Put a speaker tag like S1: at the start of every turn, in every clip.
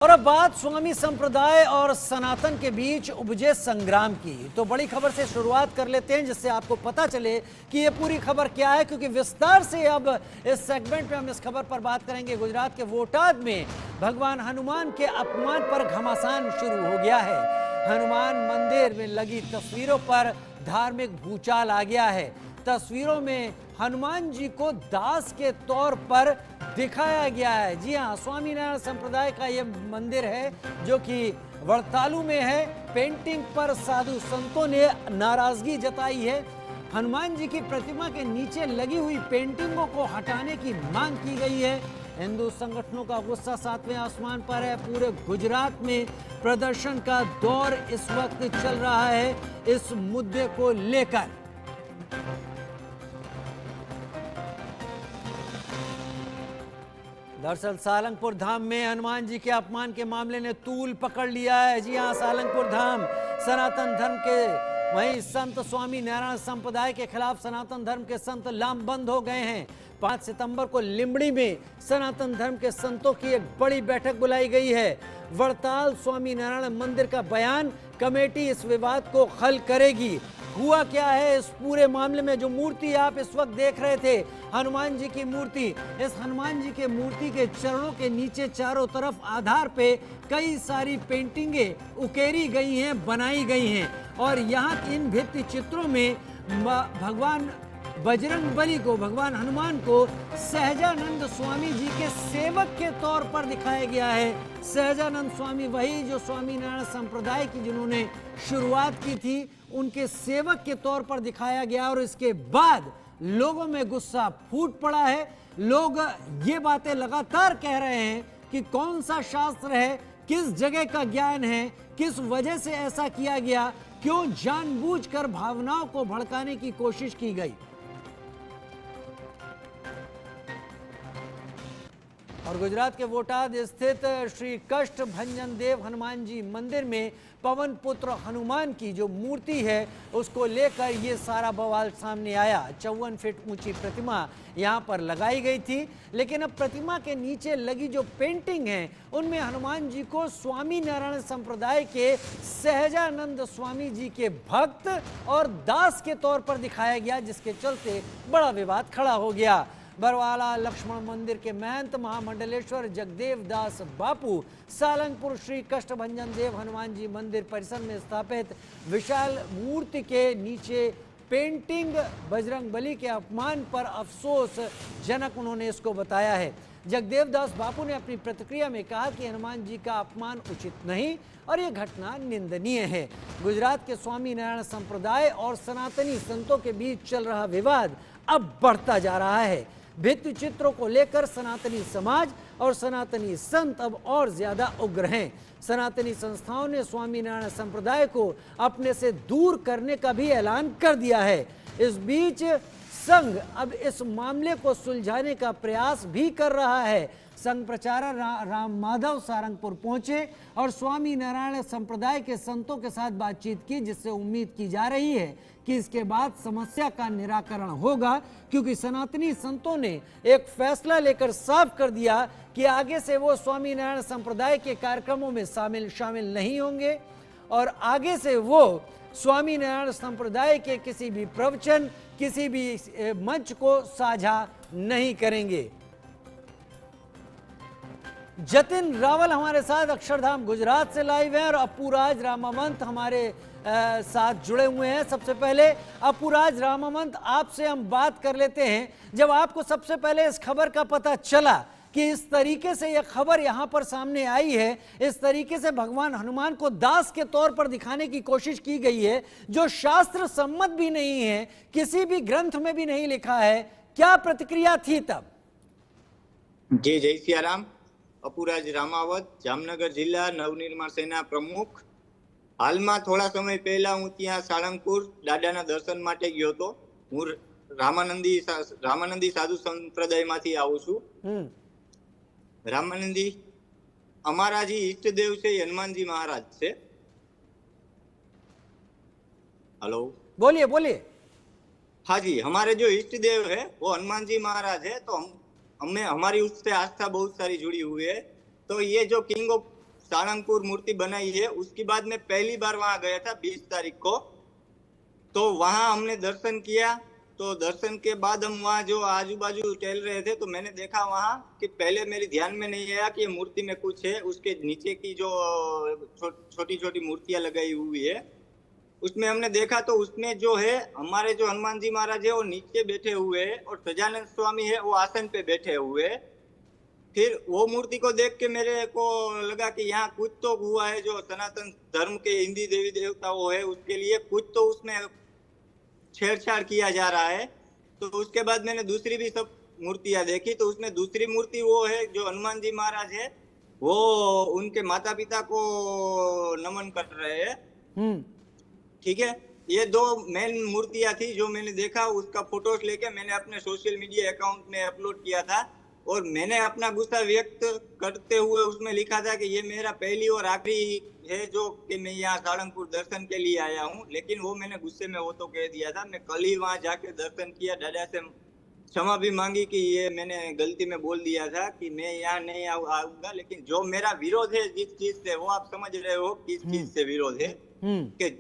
S1: और अब बात स्वामी संप्रदाय और सनातन के बीच उपजे संग्राम की। तो बड़ी खबर से शुरुआत कर लेते हैं जिससे आपको पता चले कि ये पूरी खबर क्या है, क्योंकि विस्तार से अब इस सेगमेंट में हम इस खबर पर बात करेंगे। गुजरात के वोटाद में भगवान हनुमान के अपमान पर घमासान शुरू हो गया है। हनुमान मंदिर में लगी तस्वीरों पर धार्मिक भूचाल आ गया है। तस्वीरों में हनुमान जी को दास के तौर पर दिखाया गया है। जी हाँ, स्वामीनारायण संप्रदाय का यह मंदिर है जो कि वड़तालू में है। पेंटिंग पर साधु संतों ने नाराजगी जताई है। हनुमान जी की प्रतिमा के नीचे लगी हुई पेंटिंगों को हटाने की मांग की गई है। हिंदू संगठनों का गुस्सा 7वें आसमान पर है। पूरे गुजरात में प्रदर्शन का दौर इस वक्त चल रहा है इस मुद्दे को लेकर। दरअसल सालंगपुर धाम में हनुमान जी के अपमान के मामले ने तूल पकड़ लिया है। जी हां, सालंगपुर धाम सनातन धर्म के वहीं संत स्वामी नारायण संप्रदाय के खिलाफ सनातन धर्म के संत लामबंद हो गए हैं। 5 सितंबर को लिंबड़ी में सनातन धर्म के संतों की एक बड़ी बैठक बुलाई गई है। वड़ताल स्वामी नारायण मंदिर का बयान, कमेटी इस विवाद को हल करेगी। हुआ क्या है इस पूरे मामले में? जो मूर्ति आप इस वक्त देख रहे थे, हनुमान जी की मूर्ति, इस हनुमान जी के मूर्ति के चरणों के नीचे चारों तरफ आधार पे कई सारी पेंटिंगें उकेरी गई हैं, बनाई गई हैं। और यहाँ इन भित्ति चित्रों में भगवान बजरंगबली को, भगवान हनुमान को सहजानंद स्वामी जी के सेवक के तौर पर दिखाया गया है। सहजानंद स्वामी वही जो स्वामीनारायण संप्रदाय की जिन्होंने शुरुआत की थी, उनके सेवक के तौर पर दिखाया गया। और इसके बाद लोगों में गुस्सा फूट पड़ा है। लोग ये बातें लगातार कह रहे हैं कि कौन सा शास्त्र है, किस जगह का ज्ञान है, किस वजह से ऐसा किया गया, क्यों जानबूझकर भावनाओं को भड़काने की कोशिश की गई। और गुजरात के वोटाद स्थित श्री कष्ट भंजन देव हनुमान जी मंदिर में पवन पुत्र हनुमान की जो मूर्ति है उसको लेकर ये सारा बवाल सामने आया। 54 फीट ऊंची प्रतिमा यहाँ पर लगाई गई थी, लेकिन अब प्रतिमा के नीचे लगी जो पेंटिंग है उनमें हनुमान जी को स्वामी नारायण संप्रदाय के सहजानंद स्वामी जी के भक्त और दास के तौर पर दिखाया गया, जिसके चलते बड़ा विवाद खड़ा हो गया। बरवाला लक्ष्मण मंदिर के महंत महामंडलेश्वर जगदेव दास बापू सालंगपुर श्री कष्ट भंजन देव हनुमान जी मंदिर परिसर में स्थापित विशाल मूर्ति के नीचे पेंटिंग बजरंगबली के अपमान पर अफसोसजनक उन्होंने इसको बताया है। जगदेव दास बापू ने अपनी प्रतिक्रिया में कहा कि हनुमान जी का अपमान उचित नहीं और ये घटना निंदनीय है। गुजरात के स्वामी नारायण संप्रदाय और सनातनी संतों के बीच चल रहा विवाद अब बढ़ता जा रहा है। भित्ति चित्रों को लेकर सनातनी समाज और सनातनी संत अब और ज्यादा उग्र हैं। सनातनी संस्थाओं ने स्वामीनारायण संप्रदाय को अपने से दूर करने का भी ऐलान कर दिया है। इस बीच संघ अब इस मामले को सुलझाने का प्रयास भी कर रहा है। संघ प्रचारक राम माधव सारंगपुर पहुंचे और स्वामी नारायण संप्रदाय के संतों के साथ बातचीत की, जिससे उम्मीद की जा रही है कि इसके बाद समस्या का निराकरण होगा, क्योंकि सनातनी संतों ने एक फैसला लेकर साफ कर दिया कि आगे से वो स्वामी नारायण संप्रदाय के कार्यक्रमों में शामिल नहीं होंगे और आगे से वो स्वामी नारायण संप्रदाय के किसी भी प्रवचन, किसी भी मंच को साझा नहीं करेंगे। जतिन रावल हमारे साथ अक्षरधाम गुजरात से लाइव हैं और अपूराज रामावंत हमारे साथ जुड़े हुए हैं। सबसे पहले अपूराज रामावंत, आपसे हम बात कर लेते हैं। जब आपको सबसे पहले इस खबर का पता चला कि इस तरीके से यह खबर यहां पर सामने आई है, इस तरीके से भगवान हनुमान को दास के तौर पर दिखाने की कोशिश की गई है जो शास्त्र सम्मत भी नहीं है, किसी भी ग्रंथ में भी नहीं लिखा है, क्या प्रतिक्रिया थी तब?
S2: जी, जय सियाराम। अपूराज रामावत, जामनगर जिला नवनिर्माण सेना प्रमुख। हालમાં થોડા સમય પહેલા હું ત્યાં સાળંગપુર દાદાના દર્શન માટે ગયો હતો। હું રામાનંદી સાધુ સંપ્રદાયમાંથી આવું છું। રામાનંદી અમારા જે ઈષ્ટદેવ છે હનુમાનજી મહારાજ છે। हेलो,
S1: बोलिए बोलिए।
S2: हाँ जी, हमारे जो इष्टदेव है वो हनुमान जी महाराज है, तो हमें हमारी उससे आस्था बहुत सारी जुड़ी हुई है। तो ये जो किंग ऑफ सारंगपुर मूर्ति बनाई है, उसके बाद मैं पहली बार वहां गया था 20 तारीख को। तो वहां हमने दर्शन किया। तो दर्शन के बाद हम वहाँ जो आजू बाजू टहल रहे थे तो मैंने देखा वहाँ कि पहले मेरे ध्यान में नहीं आया कि ये मूर्ति में कुछ है। उसके नीचे की जो छोटी छोटी मूर्तियां लगाई हुई है उसमें हमने देखा तो उसमें जो है हमारे जो हनुमान जी महाराज है वो नीचे बैठे हुए हैं और सजानंद स्वामी है वो आसन पे बैठे हुए हैं। फिर वो मूर्ति को देख के मेरे को लगा कि यहाँ कुछ तो हुआ है, जो सनातन धर्म के हिंदी देवी देवता वो है उसके लिए कुछ तो उसमें छेड़छाड़ किया जा रहा है। तो उसके बाद मैंने दूसरी भी सब मूर्तियां देखी तो उसमें दूसरी मूर्ति वो है जो हनुमान जी महाराज है वो उनके माता पिता को नमन कर रहे हैं। ठीक है, ये दो मेन मूर्तियां थी जो मैंने देखा। उसका फोटोज लेके मैंने अपने सोशल मीडिया अकाउंट में अपलोड किया था और मैंने अपना गुस्सा व्यक्त करते हुए उसमें लिखा था कि ये मेरा पहली और आखिरी है जो कि मैं यहाँ सारंगपुर दर्शन के लिए आया हूँ। लेकिन वो मैंने गुस्से में वो तो कह दिया था। मैं कल ही वहाँ जाके दर्शन किया, दादा से क्षमा भी मांगी कि ये मैंने गलती में बोल दिया था कि मैं यहाँ नहीं आऊंगा। लेकिन जो मेरा विरोध है जिस चीज से, वो आप समझ रहे हो किस चीज से विरोध है कि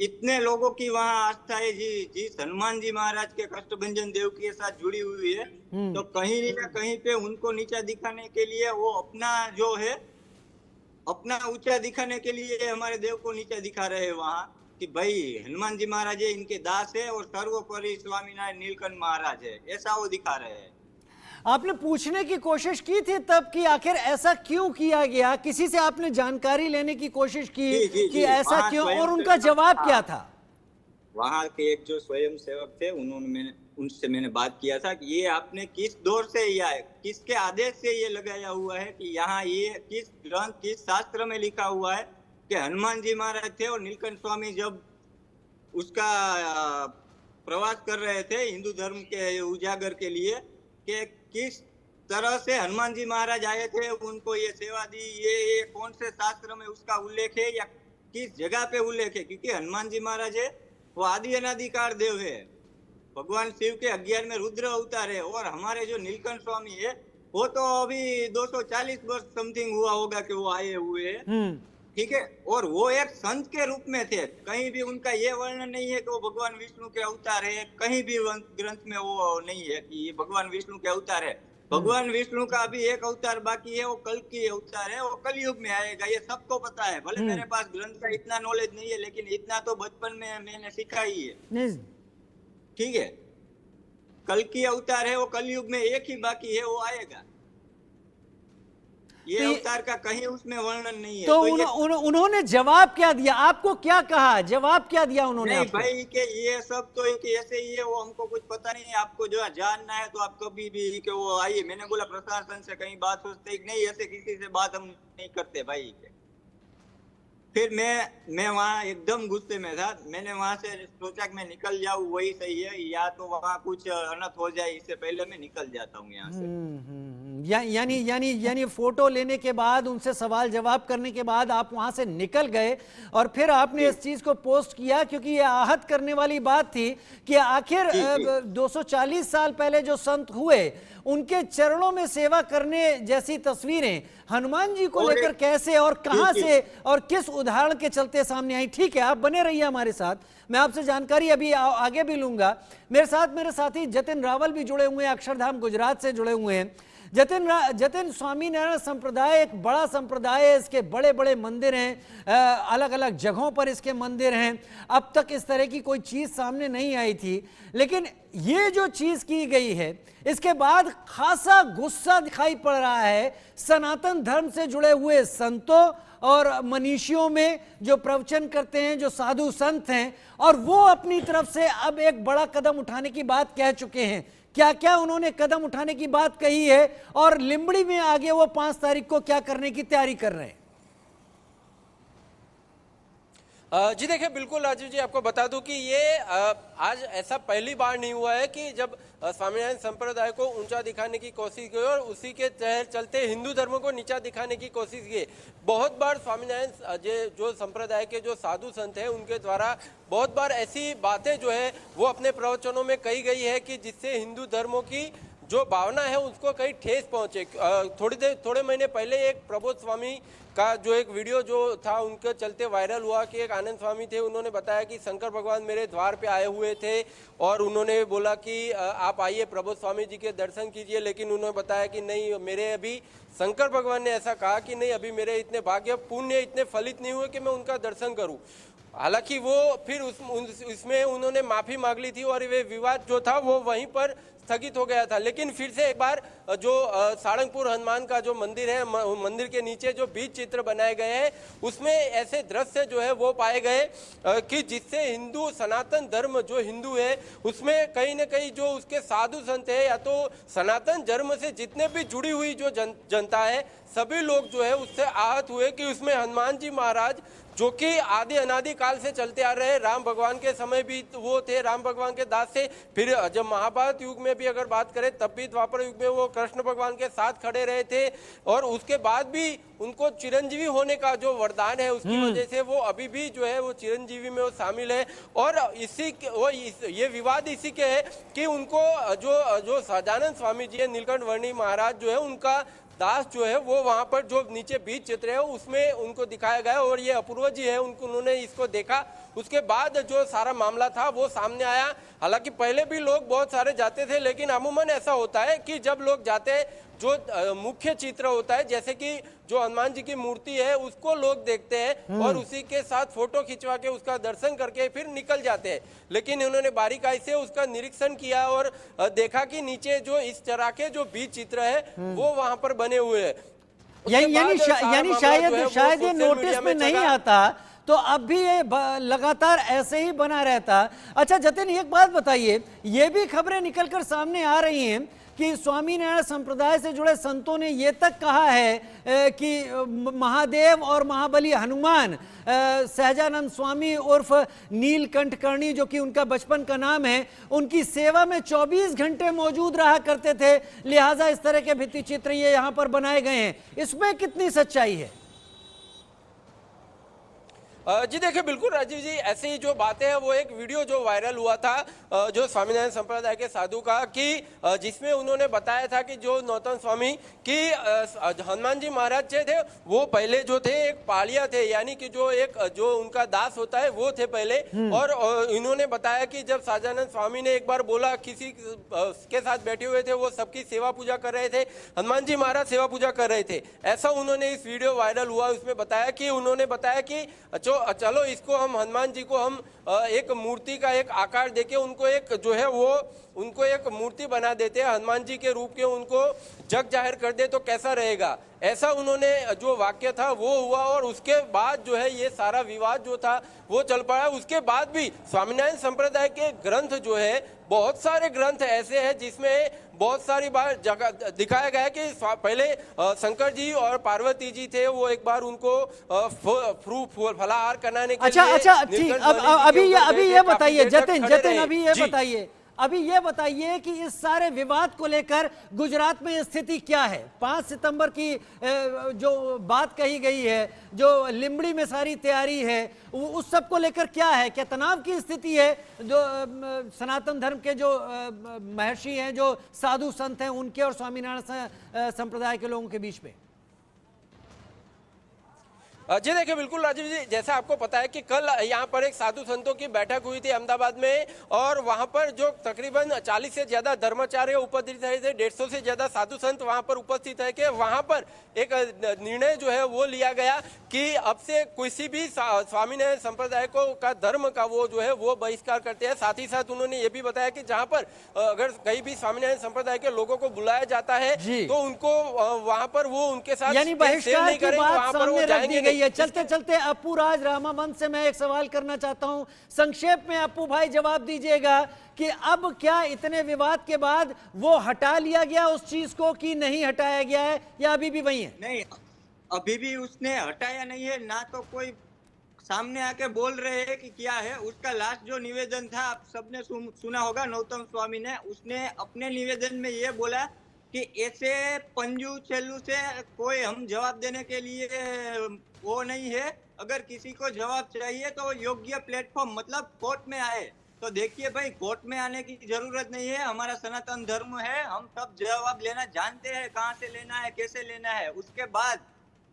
S2: इतने लोगों की वहाँ आस्था है जिस हनुमान जी महाराज के कष्टभंजन देव के साथ जुड़ी हुई है। तो कहीं ना कहीं पे उनको नीचा दिखाने के लिए वो अपना जो है अपना ऊंचा दिखाने के लिए हमारे देव को नीचा दिखा रहे हैं वहाँ कि भाई हनुमान जी महाराज है इनके दास है और सर्वोपरि स्वामीनारायण नीलकंठ महाराज है, ऐसा वो दिखा रहे हैं।
S1: आपने पूछने की कोशिश की थी तब कि आखिर ऐसा क्यों किया गया? किसी से आपने जानकारी लेने की कोशिश की कि ऐसा क्यों, और उनका जवाब क्या था?
S2: वहाँ के एक जो स्वयं सेवक थे उनसे मैंने बात किया था कि ये आपने किस दौर से या किसके आदेश से ये लगाया हुआ है कि यहाँ ये किस ग्रंथ किस शास्त्र में लिखा हुआ है कि हनुमान जी महाराज थे और नीलकंठ स्वामी जब उसका प्रवास कर रहे थे हिंदू धर्म के उजागर के लिए कि किस तरह से हनुमान जी महाराज आए थे, उनको ये सेवा दी, ये कौन से शास्त्र में उसका उल्लेख है या किस जगह पे उल्लेख है? क्योंकि हनुमान जी महाराज है वो आदि अनादिकार देव है, भगवान शिव के 11 में रुद्र अवतार है। और हमारे जो नीलकंठ स्वामी है वो तो अभी 240 वर्ष समथिंग हुआ होगा कि वो आए हुए हैं। ठीक है, और वो एक संत के रूप में थे। कहीं भी उनका ये वर्णन नहीं है कि वो भगवान विष्णु के अवतार है, कहीं भी ग्रंथ में वो नहीं है कि ये भगवान विष्णु के अवतार है। भगवान विष्णु का अभी एक अवतार बाकी है, वो कल की अवतार है, वो कलयुग में आएगा, ये सबको पता है। भले मेरे पास ग्रंथ का इतना नॉलेज नहीं है लेकिन इतना तो बचपन में मैंने सीखा ही है। ठीक है, कल की अवतार है, वो कलयुग में एक ही बाकी है, वो आएगा। ये अवतार का कहीं उसमें वर्णन नहीं है।
S1: तो उन्होंने जवाब क्या दिया? आपको क्या कहा? जवाब क्या दिया उन्होंने?
S2: नहीं भाई के ये सब तो ऐसे ही है, वो हमको कुछ पता नहीं है। आपको जो जानना है तो आप कभी भी कि वो आइए। मैंने बोला प्रशासन से कहीं बात सोचते नहीं, ऐसे किसी से बात हम नहीं करते भाई के। फिर मैं वहाँ एकदम गुस्से में था। मैंने वहाँ से सोचा कि मैं निकल जाऊँ, वही सही है, या तो वहाँ कुछ अनर्थ हो जाए इससे पहले मैं निकल जाता हूँ यहाँ से।
S1: यानी फोटो लेने के बाद, उनसे सवाल जवाब करने के बाद आप वहां से निकल गए और फिर आपने इस चीज को पोस्ट किया, क्योंकि ये आहत करने वाली बात थी कि आखिर 240 साल पहले जो संत हुए उनके चरणों में सेवा करने जैसी तस्वीरें हनुमान जी को लेकर कैसे और कहां से और किस उदाहरण के चलते सामने आई? ठीक है, आप बने रहिए हमारे साथ, मैं आपसे जानकारी अभी आगे भी लूंगा। मेरे साथ मेरे साथी जतिन रावल भी जुड़े हुए हैं, अक्षरधाम गुजरात से जुड़े हुए हैं। जतिन, स्वामीनारायण संप्रदाय एक बड़ा संप्रदाय है, इसके बड़े बड़े मंदिर हैं, अलग अलग जगहों पर इसके मंदिर हैं। अब तक इस तरह की कोई चीज़ सामने नहीं आई थी, लेकिन ये जो चीज़ की गई है इसके बाद खासा गुस्सा दिखाई पड़ रहा है सनातन धर्म से जुड़े हुए संतों और मनीषियों में, जो प्रवचन करते हैं, जो साधु संत हैं, और वो अपनी तरफ से अब एक बड़ा कदम उठाने की बात कह चुके हैं। क्या क्या उन्होंने कदम उठाने की बात कही है और लिंबड़ी में आगे वो 5 तारीख को क्या करने की तैयारी कर रहे हैं?
S3: जी देखिए, बिल्कुल राजीव जी, आपको बता दूं कि ये आज ऐसा पहली बार नहीं हुआ है कि जब स्वामीनारायण संप्रदाय को ऊंचा दिखाने की कोशिश की और उसी के चलते हिंदू धर्म को नीचा दिखाने की कोशिश की। बहुत बार स्वामीनारायण जो संप्रदाय के जो साधु संत हैं उनके द्वारा बहुत बार ऐसी बातें जो है वो अपने प्रवचनों में कही गई है कि जिससे हिंदू धर्मों की जो भावना है उसको कहीं ठेस पहुंचे। थोड़े महीने पहले एक प्रबोध स्वामी का जो एक वीडियो जो था उनके चलते वायरल हुआ कि एक आनंद स्वामी थे, उन्होंने बताया कि शंकर भगवान मेरे द्वार पे आए हुए थे और उन्होंने बोला कि आप आइए प्रबोध स्वामी जी के दर्शन कीजिए, लेकिन उन्होंने बताया कि नहीं, मेरे अभी शंकर भगवान ने ऐसा कहा कि नहीं, अभी मेरे इतने भाग्य पुण्य इतने फलित नहीं हुए कि मैं उनका दर्शन करूं। हालांकि वो फिर उसमें उन्होंने माफी मांग ली थी और वे विवाद जो था वो वहीं पर स्थगित हो गया था। लेकिन फिर से एक बार जो सारंगपुर हनुमान का जो मंदिर है, मंदिर के नीचे जो बीज चित्र बनाए गए हैं उसमें ऐसे दृश्य जो है वो पाए गए कि जिससे हिंदू सनातन धर्म जो हिंदू है उसमें कहीं ना कहीं जो उसके साधु संत है या तो सनातन धर्म से जितने भी जुड़ी हुई जो जनता है सभी लोग जो है उससे आहत हुए कि उसमें हनुमान जी महाराज जो कि आदि अनादि काल से चलते आ रहे, राम भगवान के समय भी वो थे, राम भगवान के दास थे, फिर जब महाभारत युग में भी अगर बात करें तब भी द्वापर युग में वो कृष्ण भगवान के साथ खड़े रहे थे और उसके बाद भी उनको चिरंजीवी होने का जो वरदान है उसकी वजह से वो अभी भी जो है वो चिरंजीवी में वो शामिल है। और ये विवाद इसी के है कि उनको जो सहजानंद स्वामी जी है, नीलकंठ वर्णी महाराज जो है उनका दास जो है वो वहां पर जो नीचे बीज चित्र है उसमें उनको दिखाया गया और ये अपूर्व जी है उन्होंने इसको देखा। उसके बाद जो सारा मामला था वो सामने आया। हालांकि पहले भी लोग बहुत सारे जाते थे, लेकिन अमूमन ऐसा होता है कि जब लोग जाते हैं जो मुख्य चित्र होता है, जैसे कि जो हनुमान जी की मूर्ति है उसको लोग देखते हैं और उसी के साथ फोटो खिंचवा के उसका दर्शन करके फिर निकल जाते हैं। लेकिन उन्होंने बारीकाई से उसका निरीक्षण किया और देखा कि नीचे जो इस तरह के जो बीज चित्र है वो वहां पर बने हुए हैं।
S1: यानी शायद ये नोटिस में नहीं आता तो अब भी ये लगातार ऐसे ही बना रहता। अच्छा जतिन, एक बात बताइए, ये भी खबरें निकलकर सामने आ रही हैं कि स्वामीनारायण संप्रदाय से जुड़े संतों ने ये तक कहा है कि महादेव और महाबली हनुमान सहजानंद स्वामी उर्फ नीलकंठ कर्णी जो कि उनका बचपन का नाम है, उनकी सेवा में 24 घंटे मौजूद रहा करते थे, लिहाजा इस तरह के भित्ति चित्र ये यहाँ पर बनाए गए हैं। इसमें कितनी सच्चाई है?
S3: जी देखिए, बिल्कुल राजीव जी, ऐसे ही जो बातें हैं वो एक वीडियो जो वायरल हुआ था जो स्वामीनारायण संप्रदाय के साधु का कि जिसमें उन्होंने बताया था कि जो नौतन स्वामी कि हनुमान जी महाराज जो थे वो पहले जो थे एक पालिया थे, यानी कि जो उनका दास होता है वो थे पहले। और इन्होंने बताया कि जब सहजानंद स्वामी ने एक बार बोला, किसी के साथ बैठे हुए थे, वो सबकी सेवा पूजा कर रहे थे, हनुमान जी महाराज सेवा पूजा कर रहे थे, ऐसा उन्होंने इस वीडियो वायरल हुआ उसमें बताया कि उन्होंने बताया कि चलो इसको हम हनुमान जी को हम एक मूर्ति का एक आकार देके उनको एक जो है वो उनको एक मूर्ति बना देते हैं हनुमान जी के रूप के, उनको जग जाहिर कर दे तो कैसा रहेगा, ऐसा उन्होंने जो वाक्य था वो हुआ। और उसके बाद जो है ये सारा विवाद जो था वो चल पड़ा। उसके बाद भी स्वामीनारायण संप्रदाय के ग्रंथ जो है, बहुत सारे ग्रंथ ऐसे हैं जिसमें बहुत सारी बार जगह दिखाया गया है कि पहले शंकर जी और पार्वती जी थे, वो एक बार उनको फलाहार कराने के लिए।
S1: अच्छा ठीक, अभी ये बताइए जतिन, अभी ये बताइए कि इस सारे विवाद को लेकर गुजरात में स्थिति क्या है? 5 सितंबर की जो बात कही गई है, जो लिंबड़ी में सारी तैयारी है, उस सब को लेकर क्या है? क्या तनाव की स्थिति है? जो सनातन धर्म के जो महर्षि हैं, जो साधु संत हैं, उनके और स्वामीनारायण संप्रदाय के लोगों के बीच में?
S3: जी देखिए, बिल्कुल राजीव जी, जैसा आपको पता है कि कल यहाँ पर एक साधु संतों की बैठक हुई थी अहमदाबाद में और वहाँ पर जो तकरीबन 40 से ज्यादा धर्माचार्य उपस्थित रहे थे, 150 से ज्यादा साधु संत वहाँ पर उपस्थित है कि वहाँ पर एक निर्णय जो है वो लिया गया कि अब से किसी भी स्वामीनारायण संप्रदाय को का धर्म का वो जो है वो बहिष्कार करते हैं। साथ ही साथ उन्होंने ये भी बताया कि जहाँ पर अगर कहीं भी स्वामीनारायण संप्रदाय के लोगों को बुलाया जाता है तो उनको वहाँ पर वो उनके साथ
S1: यानी बहिष्कार की बात सामने रख दी गई है। चलते चलते अप्पू राज रामावंश से मैं एक सवाल करना चाहता हूं, संक्षेप में अप्पू भाई जवाब दीजिएगा कि अब क्या इतने विवाद के बाद वो हटा लिया गया उस चीज को कि नहीं हटाया गया है या अभी भी वही है?
S2: नहीं, अभी भी उसने हटाया नहीं है, ना तो कोई सामने आके बोल रहे हैं कि क्या है। उसका लास्ट जो निवेदन था आप सबने सुना होगा, नौतम स्वामी ने, उसने अपने निवेदन में ये बोला कि ऐसे पंजू छेलू से कोई हम जवाब देने के लिए वो नहीं है, अगर किसी को जवाब चाहिए तो योग्य प्लेटफॉर्म मतलब कोर्ट में आए। तो देखिए भाई, कोर्ट में आने की जरूरत नहीं है, हमारा सनातन धर्म है, हम सब जवाब लेना जानते हैं, कहाँ से लेना है, कैसे लेना है। उसके बाद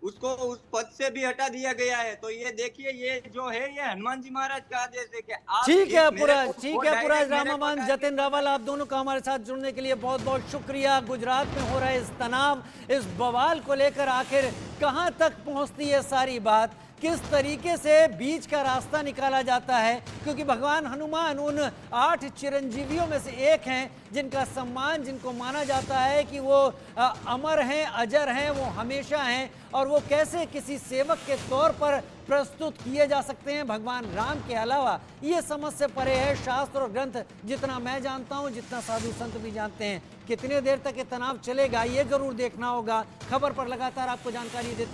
S2: उसको उस पद से भी हटा दिया गया है। तो ये देखिए, ये जो है ये हनुमान जी महाराज का आदेश है कि आप
S1: ठीक है
S2: जिस मेरे
S1: पुराज,
S2: को-
S1: ठीक
S2: वो
S1: है पुराज
S2: डायरेक्ट मेरे को
S1: रामामान,
S2: टारगेट
S1: जतिन रावल,
S2: करना
S1: आप दोनों का हमारे साथ जुड़ने के लिए बहुत बहुत शुक्रिया। गुजरात में हो रहे इस तनाव, इस बवाल को लेकर आखिर कहां तक पहुंचती है सारी बात, किस तरीके से बीच का रास्ता निकाला जाता है, क्योंकि भगवान हनुमान उन 8 चिरंजीवियों में से एक हैं जिनका सम्मान, जिनको माना जाता है कि वो अमर हैं, अजर हैं, वो हमेशा हैं, और वो कैसे किसी सेवक के तौर पर प्रस्तुत किए जा सकते हैं भगवान राम के अलावा, ये समझ से परे है। शास्त्र और ग्रंथ जितना मैं जानता हूं, जितना साधु संत भी जानते हैं। कितने देर तक ये तनाव चलेगा ये जरूर देखना होगा। खबर पर लगातार आपको जानकारी देते